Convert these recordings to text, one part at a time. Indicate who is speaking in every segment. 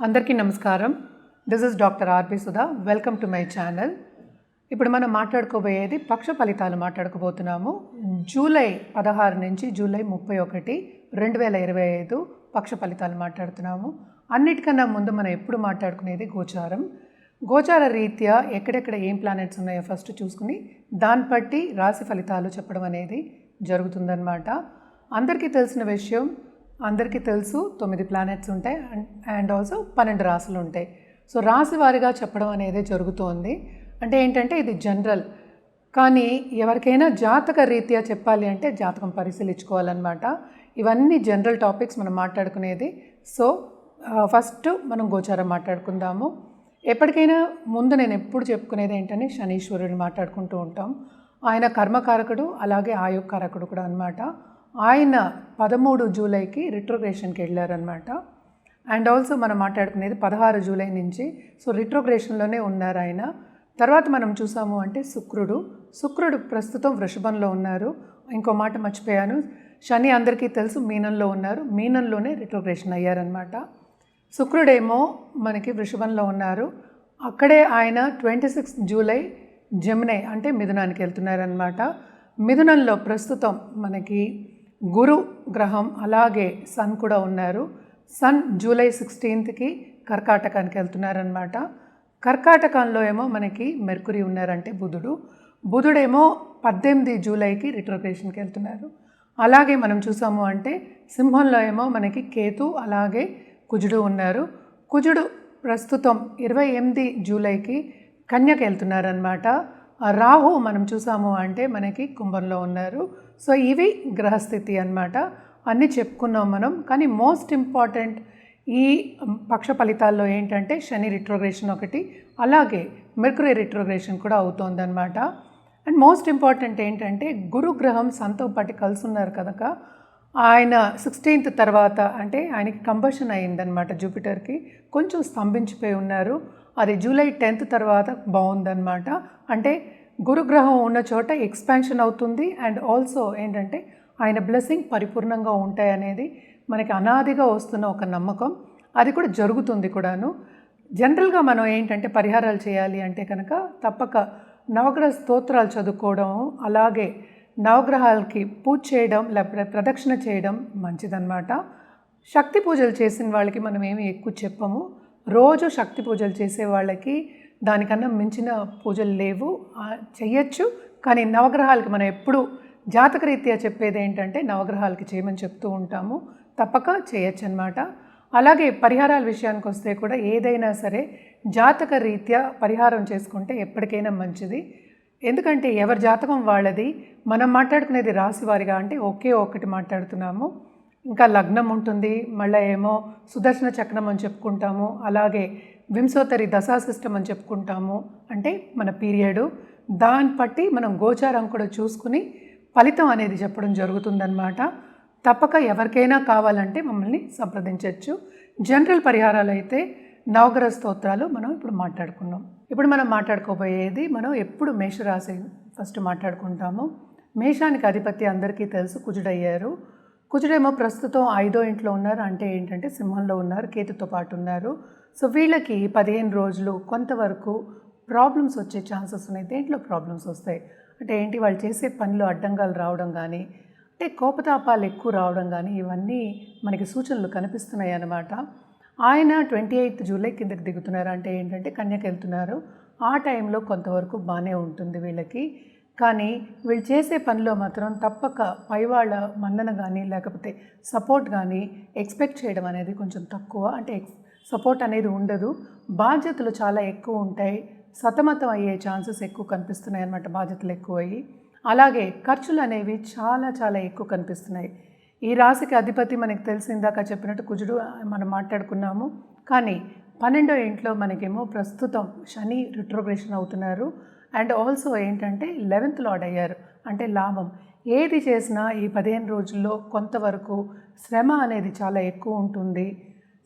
Speaker 1: అందరికీ నమస్కారం. This is doctor RP Sudha. Welcome to my channel. ఇప్పుడు మనం మాట్లాడుకోబోయేది పక్ష ఫలితాలు మాట్లాడుకోబోతున్నాము. జూలై 16 నుంచి జూలై 31, 2025 పక్ష ఫలితాలు మాట్లాడుతున్నాము. అన్నిటికన్నా ముందు మనం ఎప్పుడు మాట్లాడుకునేది గోచారం. గోచార రీత్యా ఎక్కడెక్కడ ఏం ప్లానెట్స్ ఉన్నాయో ఫస్ట్ చూసుకుని దాన్ని బట్టి రాశి ఫలితాలు చెప్పడం అనేది జరుగుతుందన్నమాట. అందరికీ తెలిసిన విషయం, అందరికీ తెలుసు 9 ప్లానెట్స్ ఉంటాయి అండ్ ఆల్సో 12 రాశులు ఉంటాయి. సో రాశి వారిగా చెప్పడం అనేది జరుగుతోంది. అంటే ఏంటంటే ఇది జనరల్, కానీ ఎవరికైనా జాతక రీత్యా చెప్పాలి అంటే జాతకం పరిశీలించుకోవాలన్నమాట. ఇవన్నీ జనరల్ టాపిక్స్ మనం మాట్లాడుకునేది. సో ఫస్ట్ మనం గోచారం మాట్లాడుకుందాము. ఎప్పటికైనా ముందు నేను ఎప్పుడు చెప్పుకునేది ఏంటంటే శనీశ్వరుని మాట్లాడుకుంటూ ఉంటాం. ఆయన కర్మకారకుడు, అలాగే ఆయుకారకుడు కూడా అనమాట. ఆయన 13 జూలైకి రిట్రోగ్రేషన్కి వెళ్ళారనమాట. అండ్ ఆల్సో మనం మాట్లాడుకునేది 16 జూలై నుంచి. సో రిట్రోగ్రేషన్లోనే ఉన్నారు ఆయన. తర్వాత మనం చూసాము అంటే శుక్రుడు ప్రస్తుతం వృషభంలో ఉన్నారు. ఇంకో మాట మర్చిపోయాను, శని అందరికీ తెలుసు మీనంలో ఉన్నారు. మీనంలోనే రిట్రోగ్రేషన్ అయ్యారనమాట. శుక్రుడేమో మనకి వృషభంలో ఉన్నారు. అక్కడే ఆయన 26 జూలై జెమిని అంటే మిథునానికి వెళ్తున్నారనమాట. మిథునంలో ప్రస్తుతం మనకి గురు గ్రహం అలాగే సన్ కూడా ఉన్నారు. సన్ జూలై 16కి కర్కాటకానికి వెళ్తున్నారనమాట. కర్కాటకంలో ఏమో మనకి మెర్కురీ ఉన్నారంటే బుధుడేమో 18 జూలైకి రిట్రోగ్రేషన్కి వెళ్తున్నారు. అలాగే మనం చూసాము అంటే సింహంలో ఏమో మనకి కేతు అలాగే కుజుడు ఉన్నారు. కుజుడు ప్రస్తుతం 28 జూలైకి కన్యకి వెళ్తున్నారనమాట. రాహు మనం చూసాము అంటే మనకి కుంభంలో ఉన్నారు. సో ఇవి గ్రహస్థితి అన్నమాట. అన్నీ చెప్పుకున్నాం మనం. కానీ మోస్ట్ ఇంపార్టెంట్ ఈ పక్ష ఫలితాల్లో ఏంటంటే శని రిట్రోగ్రేషన్ ఒకటి, అలాగే మెర్కురీ రిట్రోగ్రేషన్ కూడా అవుతోందన్నమాట. అండ్ మోస్ట్ ఇంపార్టెంట్ ఏంటంటే గురుగ్రహం సన్తో పాటు కలిసి ఉన్నారు కనుక ఆయన 16th తర్వాత అంటే ఆయనకి కంబషన్ అయిందనమాట. జూపిటర్కి కొంచెం స్తంభించిపోయి ఉన్నారు. అది జూలై 10th తర్వాత బాగుందన్నమాట. అంటే గురుగ్రహం ఉన్న చోట ఎక్స్పాన్షన్ అవుతుంది. అండ్ ఆల్సో ఏంటంటే ఆయన బ్లెస్సింగ్ పరిపూర్ణంగా ఉంటాయనేది మనకి అనాదిగా వస్తున్న ఒక నమ్మకం. అది కూడా జరుగుతుంది కూడాను. జనరల్గా మనం ఏంటంటే పరిహారాలు చేయాలి అంటే కనుక తప్పక నవగ్రహ స్తోత్రాలు చదువుకోవడం, అలాగే నవగ్రహాలకి పూజ చేయడం లేకపోతే ప్రదక్షిణ చేయడం మంచిదన్నమాట. శక్తి పూజలు చేసిన వాళ్ళకి మనం ఏమి ఎక్కువ చెప్పము. రోజు శక్తి పూజలు చేసే వాళ్ళకి దానికన్నా మించిన పూజలు లేవు, చెయ్యొచ్చు. కానీ నవగ్రహాలకి మనం ఎప్పుడు జాతకరీత్యా చెప్పేది ఏంటంటే నవగ్రహాలకి చేయమని చెప్తూ ఉంటాము. తప్పక చేయొచ్చు అన్నమాట. అలాగే పరిహారాల విషయానికి వస్తే కూడా ఏదైనా సరే జాతక రీత్యా పరిహారం చేసుకుంటే ఎప్పటికైనా మంచిది. ఎందుకంటే ఎవరి జాతకం వాళ్ళది. మనం మాట్లాడుకునేది రాశి వారిగా అంటే ఒకే ఒకటి మాట్లాడుతున్నాము. ఇంకా లగ్నం ఉంటుంది, మళ్ళీ ఏమో సుదర్శన చక్రం అని చెప్పుకుంటాము, అలాగే వింశోత్తరి దశా సిస్టమ్ అని చెప్పుకుంటాము. అంటే మన పీరియడు దాన్ని బట్టి మనం గోచారం కూడా చూసుకుని ఫలితం అనేది చెప్పడం జరుగుతుందన్నమాట. తప్పక ఎవరికైనా కావాలంటే మమ్మల్ని సంప్రదించవచ్చు. జనరల్ పరిహారాలు అయితే నవగ్రహ స్తోత్రాలు మనం ఇప్పుడు మాట్లాడుకున్నాం. ఇప్పుడు మనం మాట్లాడుకోబోయేది మనం ఎప్పుడు మేషరాశి ఫస్ట్ మాట్లాడుకుంటాము. మేషానికి అధిపతి అందరికీ తెలుసు కుజుడయ్యారు. కుజుడేమో ప్రస్తుతం 5వ ఇంట్లో ఉన్నారు. అంటే ఏంటంటే సింహంలో ఉన్నారు, కేతుతో పాటు ఉన్నారు. సో వీళ్ళకి 15 రోజులు కొంతవరకు ప్రాబ్లమ్స్ వచ్చే ఛాన్సెస్ ఉన్నాయి. దేంట్లో ప్రాబ్లమ్స్ వస్తాయి అంటే ఏంటి, వాళ్ళు చేసే పనిలో అడ్డంగాలు రావడం కానీ, అంటే కోపతాపాలు ఎక్కువ రావడం కానీ, ఇవన్నీ మనకి సూచనలు కనిపిస్తున్నాయి అన్నమాట. ఆయన 28 జూలై కిందకి దిగుతున్నారు. అంటే ఏంటంటే కన్యకి వెళ్తున్నారు. ఆ టైంలో కొంతవరకు బాగానే ఉంటుంది వీళ్ళకి. కానీ వీళ్ళు చేసే పనిలో మాత్రం తప్పక పైవాళ్ళ మన్నన కానీ లేకపోతే సపోర్ట్ కానీ ఎక్స్పెక్ట్ చేయడం అనేది కొంచెం తక్కువ. అంటే సపోర్ట్ అనేది ఉండదు. బాధ్యతలు చాలా ఎక్కువ ఉంటాయి. సతమతం అయ్యే ఛాన్సెస్ ఎక్కువ కనిపిస్తున్నాయి అన్నమాట. బాధ్యతలు ఎక్కువయ్యి అలాగే ఖర్చులు అనేవి చాలా చాలా ఎక్కువ కనిపిస్తున్నాయి. ఈ రాశికి అధిపతి మనకి తెలిసిందాక చెప్పినట్టు కుజుడు మనం మాట్లాడుకున్నాము. కానీ 12వ ఇంట్లో మనకేమో ప్రస్తుతం శని రిట్రోగ్రేషన్ అవుతున్నారు. అండ్ ఆల్సో ఏంటంటే 11th లార్డ్ అయ్యారు. అంటే లాభం. ఏది చేసినా ఈ 15 రోజుల్లో కొంతవరకు శ్రమ అనేది చాలా ఎక్కువ ఉంటుంది.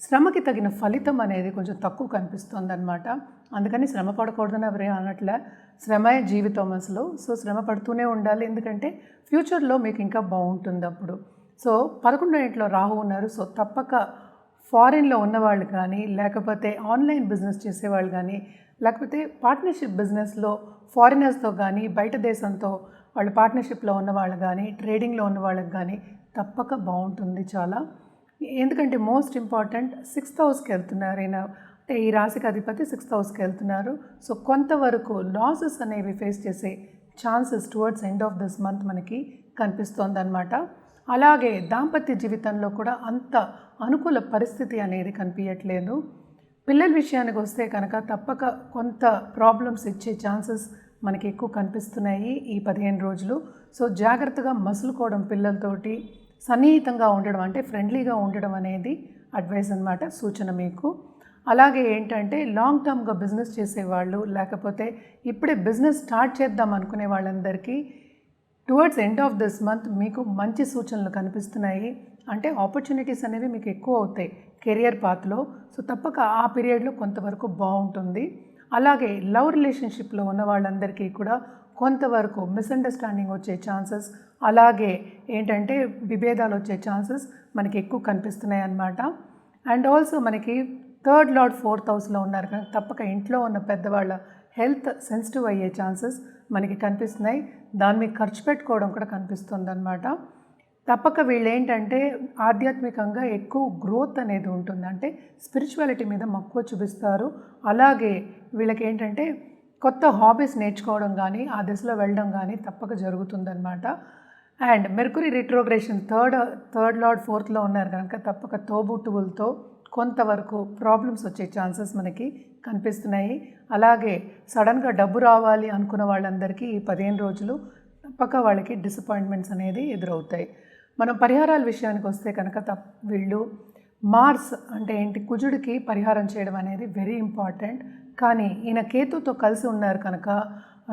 Speaker 1: శ్రమకి తగిన ఫలితం అనేది కొంచెం తక్కువ కనిపిస్తుంది అనమాట. అందుకని శ్రమ పడకూడదని ఎవరే అనట్లే. శ్రమే జీవితం అసలు. సో శ్రమ పడుతూనే ఉండాలి, ఎందుకంటే ఫ్యూచర్లో మీకు ఇంకా బాగుంటుంది అప్పుడు. సో 11వ ఇంట్లో రాహు ఉన్నారు. సో తప్పక ఫారిన్లో ఉన్నవాళ్ళు కానీ, లేకపోతే ఆన్లైన్ బిజినెస్ చేసేవాళ్ళు కానీ, లేకపోతే పార్ట్నర్షిప్ బిజినెస్లో ఫారినర్స్తో కానీ, బయట దేశంతో వాళ్ళు పార్ట్నర్షిప్లో ఉన్నవాళ్ళు కానీ, ట్రేడింగ్లో ఉన్న వాళ్ళకి కానీ తప్పక బాగుంటుంది చాలా. ఎందుకంటే మోస్ట్ ఇంపార్టెంట్ 6th హౌస్కి వెళ్తున్నారు ఈయన, అంటే ఈ రాశికి అధిపతి 6th హౌస్కి వెళ్తున్నారు. సో కొంతవరకు లాసెస్ అనేవి ఫేస్ చేసే chances towards end of this month మనకి కనిపిస్తోంది అనమాట. అలాగే దాంపత్య జీవితంలో కూడా అంత అనుకూల పరిస్థితి అనేది కనిపించట్లేదు. పిల్లల విషయానికి వస్తే కనుక తప్పక కొంత ప్రాబ్లమ్స్ ఇచ్చే ఛాన్సెస్ మనకి ఎక్కువ కనిపిస్తున్నాయి ఈ 15 రోజులు. సో జాగ్రత్తగా మసులుకోవడం, పిల్లలతోటి సన్నిహితంగా ఉండడం, అంటే ఫ్రెండ్లీగా ఉండడం అనేది అడ్వైస్ అనమాట, సూచన మీకు. అలాగే ఏంటంటే లాంగ్ టర్మ్గా బిజినెస్ చేసేవాళ్ళు, లేకపోతే ఇప్పుడే బిజినెస్ స్టార్ట్ చేద్దాం అనుకునే వాళ్ళందరికీ towards end of this month మీకు మంచి సూచనలు కనిపిస్తున్నాయి. అంటే ఆపర్చునిటీస్ అనేవి మీకు ఎక్కువ అవుతాయి కెరియర్ పాత్లో. సో తప్పక ఆ పీరియడ్లో కొంతవరకు బాగుంటుంది. అలాగే లవ్ రిలేషన్షిప్లో ఉన్న వాళ్ళందరికీ కూడా కొంతవరకు మిస్అండర్స్టాండింగ్ వచ్చే ఛాన్సెస్, అలాగే ఏంటంటే విభేదాలు వచ్చే ఛాన్సెస్ మనకి ఎక్కువ కనిపిస్తున్నాయి అన్నమాట. అండ్ ఆల్సో మనకి 3rd లార్డ్ 4th హౌస్లో ఉన్నారు కనుక తప్పక ఇంట్లో ఉన్న పెద్దవాళ్ళ హెల్త్ సెన్సిటివ్ అయ్యే ఛాన్సెస్ మనకి కనిపిస్తున్నాయి. దాని మీద ఖర్చు పెట్టుకోవడం కూడా కనిపిస్తుంది అనమాట. తప్పక వీళ్ళు ఏంటంటే ఆధ్యాత్మికంగా ఎక్కువ గ్రోత్ అనేది ఉంటుంది, అంటే స్పిరిచువాలిటీ మీద మక్కువ చూపిస్తారు. అలాగే వీళ్ళకి ఏంటంటే కొత్త హాబీస్ నేర్చుకోవడం కానీ, ఆ దిశలో వెళ్ళడం కానీ తప్పక జరుగుతుందన్నమాట. And mercury retrogression 3rd lord 4thలో ఉన్నారు కనుక తప్పక తోబుట్టువులతో కొంతవరకు ప్రాబ్లమ్స్ వచ్చే ఛాన్సెస్ మనకి కనిపిస్తున్నాయి. అలాగే సడన్గా డబ్బు రావాలి అనుకున్న వాళ్ళందరికీ ఈ 15 రోజులు తప్పక వాళ్ళకి డిసప్పాయింట్మెంట్స్ అనేది ఎదురవుతాయి. మనం పరిహారాల విషయానికి వస్తే కనుక వీళ్ళు మార్స్ అంటే ఏంటి, కుజుడికి పరిహారం చేయడం అనేది వెరీ ఇంపార్టెంట్. కానీ ఈయన కేతుతో కలిసి ఉన్నారు కనుక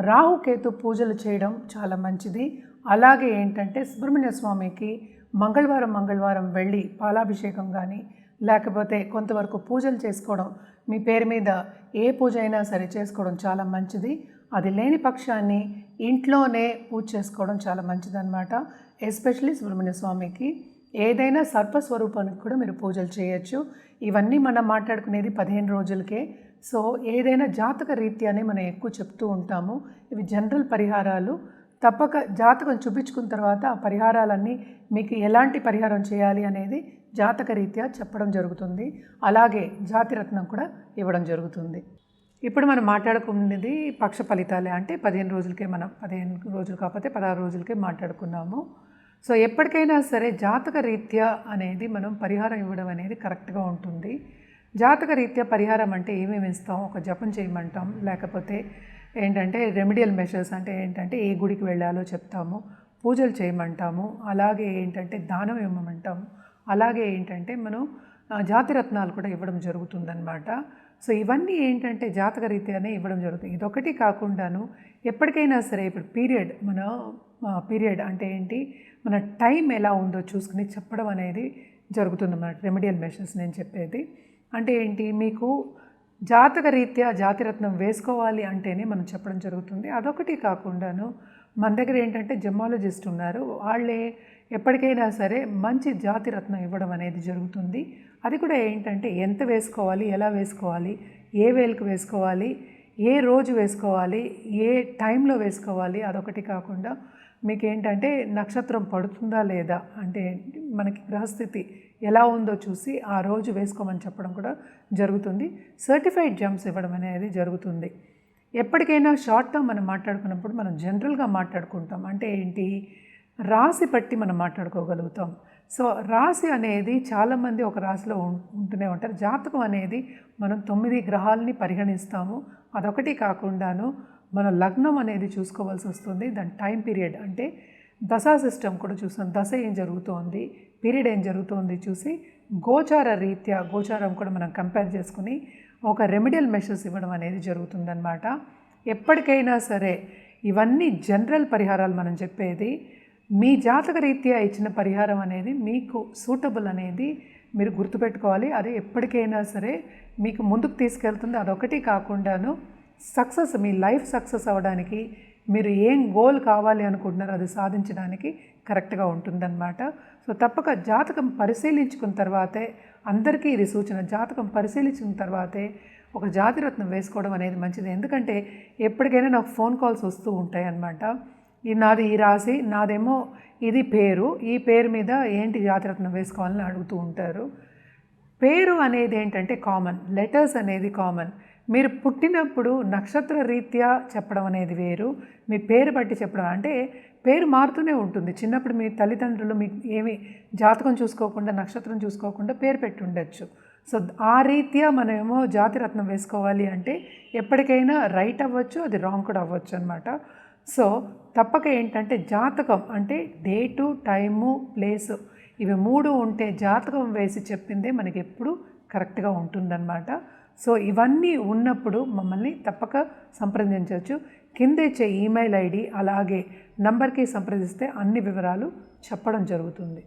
Speaker 1: రాహు కేతు పూజలు చేయడం చాలా మంచిది. అలాగే ఏంటంటే సుబ్రహ్మణ్య స్వామికి మంగళవారం వెళ్ళి పాలాభిషేకం కానీ, లేకపోతే కొంతవరకు పూజలు చేసుకోవడం, మీ పేరు మీద ఏ పూజ అయినా సరే చేసుకోవడం చాలా మంచిది. అది లేని పక్షాన్ని ఇంట్లోనే పూజ చేసుకోవడం చాలా మంచిదన్నమాట. ఎస్పెషలీ సుబ్రహ్మణ్య స్వామికి ఏదైనా సర్పస్వరూపానికి కూడా మీరు పూజలు చేయొచ్చు. ఇవన్నీ మనం మాట్లాడుకునేది 15 రోజులకే. సో ఏదైనా జాతక రీత్యానే మనం ఎక్కువ చెప్తూ ఉంటాము. ఇవి జనరల్ పరిహారాలు. తప్పక జాతకం చూపించుకున్న తర్వాత ఆ పరిహారాలన్నీ మీకు ఎలాంటి పరిహారం చేయాలి అనేది జాతక రీత్యా చెప్పడం జరుగుతుంది. అలాగే జాతిరత్నం కూడా ఇవ్వడం జరుగుతుంది. ఇప్పుడు మనం మాట్లాడుకున్నది పక్ష ఫలితాలే, అంటే 15 రోజులకే, మనం 15 రోజులు కాకపోతే 16 రోజులకే మాట్లాడుకున్నాము. సో ఎప్పటికైనా సరే జాతక రీత్యా అనేది మనం పరిహారం ఇవ్వడం అనేది కరెక్ట్గా ఉంటుంది. జాతక రీత్యా పరిహారం అంటే ఏమేమి ఇస్తాం, ఒక జపం చేయమంటాం, లేకపోతే ఏంటంటే రెమెడియల్ మెషర్స్ అంటే ఏంటంటే ఏ గుడికి వెళ్ళాలో చెప్తాము, పూజలు చేయమంటాము, అలాగే ఏంటంటే దానం ఇవ్వమంటాము, అలాగే ఏంటంటే మనం జాతిరత్నాలు కూడా ఇవ్వడం జరుగుతుందన్నమాట. సో ఇవన్నీ ఏంటంటే జాతక రీత్యానే ఇవ్వడం జరుగుతుంది. ఇదొకటి కాకుండాను ఎప్పటికైనా సరే ఇప్పుడు పీరియడ్ అంటే ఏంటి, మన టైం ఎలా ఉందో చూసుకుని చెప్పడం అనేది జరుగుతుంది అన్నమాట. రెమెడియల్ మెషర్స్ నేను చెప్పేది అంటే ఏంటి, మీకు జాతక రీత్యా జాతిరత్నం వేసుకోవాలి అంటేనే మనం చెప్పడం జరుగుతుంది. అదొకటి కాకుండాను మన దగ్గర ఏంటంటే జెమాలజిస్ట్ ఉన్నారు, వాళ్ళే ఎప్పటికైనా సరే మంచి జాతిరత్నం ఇవ్వడం అనేది జరుగుతుంది. అది కూడా ఏంటంటే ఎంత వేసుకోవాలి, ఎలా వేసుకోవాలి, ఏ వేలకు వేసుకోవాలి, ఏ రోజు వేసుకోవాలి, ఏ టైంలో వేసుకోవాలి, అదొకటి కాకుండా మీకు ఏంటంటే నక్షత్రం పడుతుందా లేదా, అంటే మనకి గ్రహస్థితి ఎలా ఉందో చూసి ఆ రోజు వేసుకోమని చెప్పడం కూడా జరుగుతుంది. సర్టిఫైడ్ జెమ్స్ ఇవ్వడం అనేది జరుగుతుంది. ఎప్పటికైనా షార్ట్ టర్మ్ మనం మాట్లాడుకున్నప్పుడు మనం జనరల్గా మాట్లాడుకుంటాం, అంటే ఏంటి, రాశి పట్టి మనం మాట్లాడుకోగలుగుతాం. సో రాశి అనేది చాలామంది ఒక రాశిలో ఉంటూనే ఉంటారు. జాతకం అనేది మనం 9 గ్రహాలని పరిగణిస్తాము. అదొకటి కాకుండాను మన లగ్నం అనేది చూసుకోవాల్సి వస్తుంది. దాని టైం పీరియడ్ అంటే దశా సిస్టమ్ కూడా చూస్తాం, దశ ఏం జరుగుతోంది, పీరియడ్ ఏం జరుగుతోంది చూసి గోచార రీత్యా గోచారం కూడా మనం కంపేర్ చేసుకుని ఒక రెమెడియల్ మెషర్స్ ఇవ్వడం అనేది జరుగుతుందన్నమాట. ఎప్పటికైనా సరే ఇవన్నీ జనరల్ పరిహారాలు మనం చెప్పేది. మీ జాతక రీత్యా ఇచ్చిన పరిహారం అనేది మీకు సూటబుల్ అనేది మీరు గుర్తుపెట్టుకోవాలి. అది ఎప్పటికైనా సరే మీకు ముందుకు తీసుకెళ్తుంది. అదొకటి కాకుండాను సక్సెస్, మీ లైఫ్ సక్సెస్ అవ్వడానికి, మీరు ఏం గోల్ కావాలి అనుకుంటున్నారో అది సాధించడానికి కరెక్ట్గా ఉంటుందన్నమాట. సో తప్పక జాతకం పరిశీలించుకున్న తర్వాతే, అందరికీ ఇది సూచన, జాతకం పరిశీలించిన తర్వాతే ఒక జాతిరత్నం వేసుకోవడం అనేది మంచిది. ఎందుకంటే ఎప్పటికైనా నాకు ఫోన్ కాల్స్ వస్తూ ఉంటాయి అన్నమాట. నాది ఈ రాశి, నాదేమో ఇది పేరు, ఈ పేరు మీద ఏంటి జాతిరత్నం వేసుకోవాలని అడుగుతూ ఉంటారు. పేరు అనేది ఏంటంటే కామన్, లెటర్స్ అనేది కామన్. మీరు పుట్టినప్పుడు నక్షత్ర రీత్యా చెప్పడం అనేది వేరు, మీ పేరు బట్టి చెప్పడం అంటే పేరు మారుతూనే ఉంటుంది. చిన్నప్పుడు మీ తల్లిదండ్రులు మీకు ఏమి జాతకం చూసుకోకుండా, నక్షత్రం చూసుకోకుండా పేరు పెట్టి ఉండొచ్చు. సో ఆ రీత్యా మనమేమో జాతిరత్నం వేసుకోవాలి అంటే ఎప్పటికైనా రైట్ అవ్వచ్చు, అది రాంగ్ కూడా అవ్వచ్చు అనమాట. సో తప్పక ఏంటంటే జాతకం అంటే డేటు, టైము, ప్లేసు ఇవి 3 ఉంటే జాతకం వేసి చెప్పిందే మనకి ఎప్పుడు కరెక్ట్గా ఉంటుందన్నమాట. సో ఇవన్నీ ఉన్నప్పుడు మమ్మల్ని తప్పక సంప్రదించవచ్చు. కింద ఇచ్చే ఈమెయిల్ ఐడి అలాగే నంబర్కి సంప్రదిస్తే అన్ని వివరాలు చెప్పడం జరుగుతుంది.